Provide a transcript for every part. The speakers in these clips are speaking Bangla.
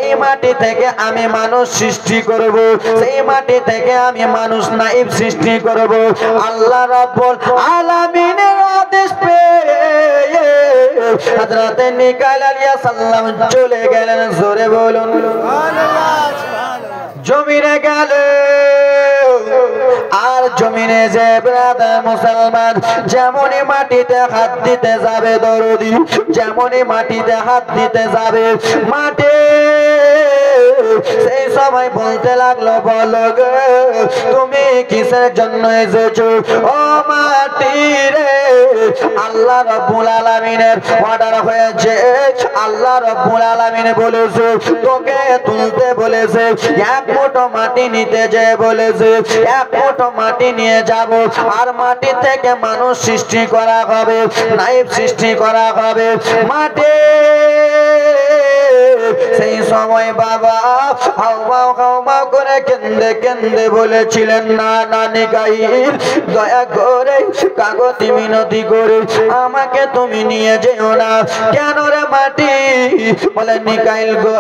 সেই মাটি থেকে আমি মানুষ সৃষ্টি করব, সেই মাটি থেকে আমি মানুষ নাইব সৃষ্টি করব। আল্লাহ রাব্বুল আলামিনের আদেশ পেয়ে হযরত মিকাইল আলাইহিস সালাম চলে গেলেন। জোরে বলুন জমিনে গেল। আর জমিনে যে ব্রাদার মুসলমান যেমনই মাটিতে হাত দিতে যাবে দরদি, যেমনই মাটিতে হাত দিতে যাবে মাটি সেই সময় বলতে লাগলো, বলো গো তুমি কিসের জন্য এসেছো? ও মাটি রে, আল্লাহ রাব্বুল আলামিনের অর্ডার হয়েছে, আল্লাহ রাব্বুল আলামিন বলেছে তোকে তুলতে বলেছে, এক মুঠো মাটি নিতে যে বলেছে, এক মুঠো মাটি নিয়ে যাব। আর মাটি থেকে মানুষ সৃষ্টি করা হবে, নাইব সৃষ্টি করা হবে মাটি। সেই সময় বাবা হাওমাও হাওমাও করে কেন্দে কেন্দে বলেছিলেন, না না মিকাইল দয়া করে কাগতি মিনতি করে আমাকে তুমি নিয়ে যেও না। কেন রে মাটি? বলে মিকাইল গো,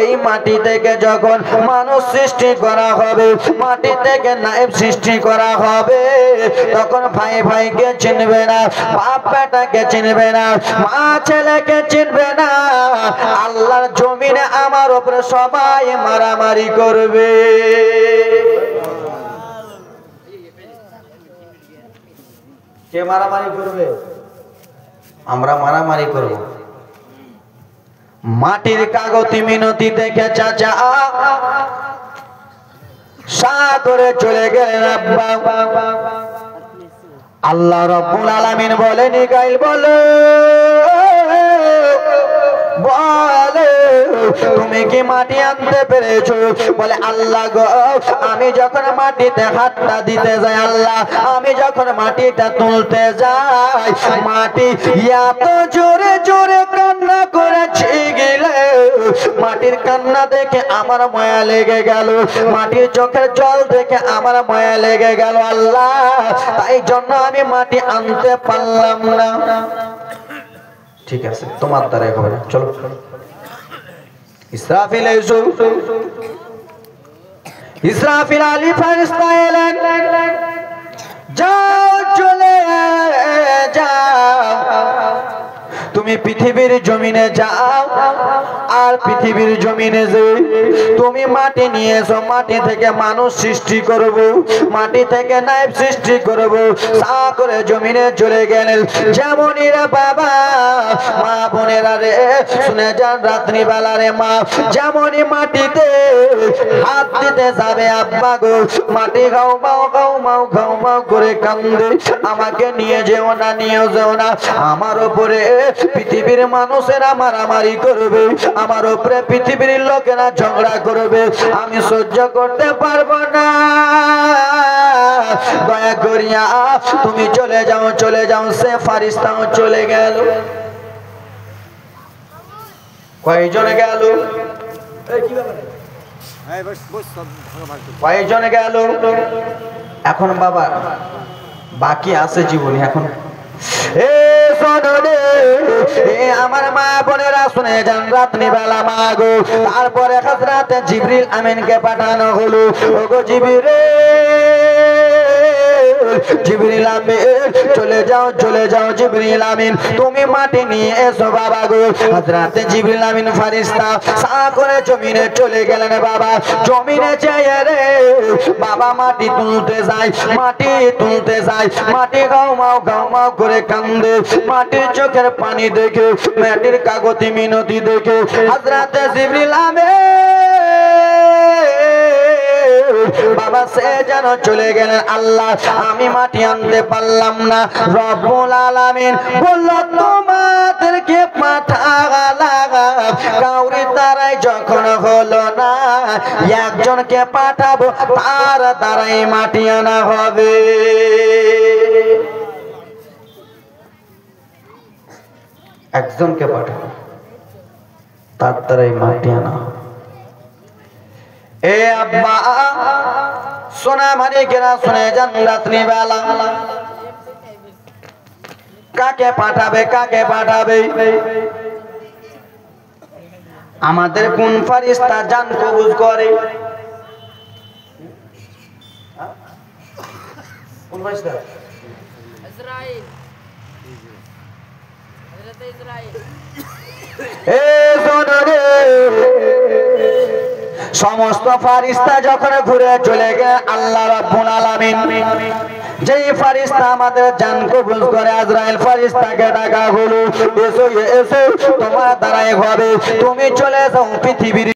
এই মাটি থেকে যখন মানুষ সৃষ্টি করা হবে, মাটি থেকে নাইব সৃষ্টি করা হবে, তখন ভাই ভাইকে চিনবে না, বাপ বেটাকে চিনবে না, মা ছেলেকে চিনবে না। আল্লাহর জমিনে আমার উপরে সবাই মারামারি করবে। কে মারামারি করবে? আমরা মারামারি করব। মাটির কাগতি মিনতি দেখে চাচা সাগরে চলে গেলেন আব্বা। আল্লাহ রাব্বুল আলামিন বলে, মিকাইল বলে বলে তুমি কি মাটি আনতে পেরেছো? বলে আল্লাহ গো, আমি যখন মাটিতে হাতটা দিতে যাই, আল্লাহ আমি যখন মাটিটা তুলতে যাই, মাটি এত জোরে জোরে কান্না করেছে গেলে, মাটির কান্না দেখে আমার মায়া লেগে গেল, মাটির চোখের জল দেখে আমার মায়া লেগে গেল আল্লাহ, তাই জন্য আমি মাটি আনতে পারলাম না। ঠিক আছে, তোমার দ্বারাই হবে না, চলো। ইসরাফিল এসো। ইসরাফিল আলী ফেরেশতা এলেন, যাও চলে যাও, তুমি পৃথিবীর জমিনে যাও, আর পৃথিবীর জমিনে যে তুমি মাটি নিয়ে এসো, মাটি থেকে মানুষ সৃষ্টি করব, মাটি থেকে নাইব সৃষ্টি করব। সা করে জমিনে চলে গেলেন। যেমনই রে বাবা মা বোনেরা রে শুনে যান, রাত্রি বেলা রে মা যেমনই মাটিতে হাত দিতে যাবে আব্বা গো, মাটি গাও মাও গাও মাও গাও মাও করে কান্দে, আমাকে নিয়ে যেও না, নিয়ে যেও না, আমার উপরে পৃথিবীর মানুষেরা মারামারি করবে, আমার উপরে পৃথিবীর লোকেরা ঝগড়া করবে, আমি সহ্য করতে পারবো না, দয়া করিয়া তুমি চলে যাও, চলে যাও। সে ফারিস্তাও চলে গেল। কয়জন গেল? কয়জন গেল? এখন বাবা বাকি আছে জীবনী। এখন আমার মা বোনেরা শুনে যান, রাত্রি বেলা মা গো, তারপরে হযরতে জিবরিল আমিনকে পাঠানো হলো। ওগো জিবরিল, জিবরিল আমিন চলে যাও, চলে যাও জিবরিল আমিন, তুমি মাটি নিয়ে এসো বাবা গো। হযরতে জিবরিল আমিন ফেরেশতা সা করে জমিনে চলে গেলেন বাবা। জমিনে যেয়ে রে বাবা মাটি তুলতে যায়, মাটি তুলতে যায়, মাটি গাও মাও করে কান্দে, মাটির চোখের পানি দেখে, মাটির কাগতি মিনতি দেখে হযরতে জিবরিল আমিন বাবা সে যেন চলে গেলেন। আল্লাহ আমি মাটি আনতে পারলাম না। রব্বুল আলামিন বলল তোমাদেরকে পাঠালাম, কাউরি দ্বারাই যখন হলো না, একজনকে পাঠাবো, তার দ্বারাই মাটি আনা হবে। একজনকে পাঠাবো, তার দ্বারাই মাটি আনা হবে। এ আব্বা সোনা মানিকেরা শুনে যান, রাত্রি বেলা কাকে পাঠাবে, কাকে পাঠাবে? আমাদের কোন ফারিস্তা জান কবজ করে? কোন ফারিস্তা? ইসরাইল। হযরত ইসরাইল। এ শোনো রে, সমস্ত ফারিস্তা যখন ঘুরে চলে গেল আল্লাহ রাব্বুল আলামিন যেই ফারিস্তা আমাদের জান কবুল করে আজরাইল ফারিস্তাকে ডাকা হলো, এসো এসো তোমার দ্বারাই হবে, তুমি চলে যাও পৃথিবীর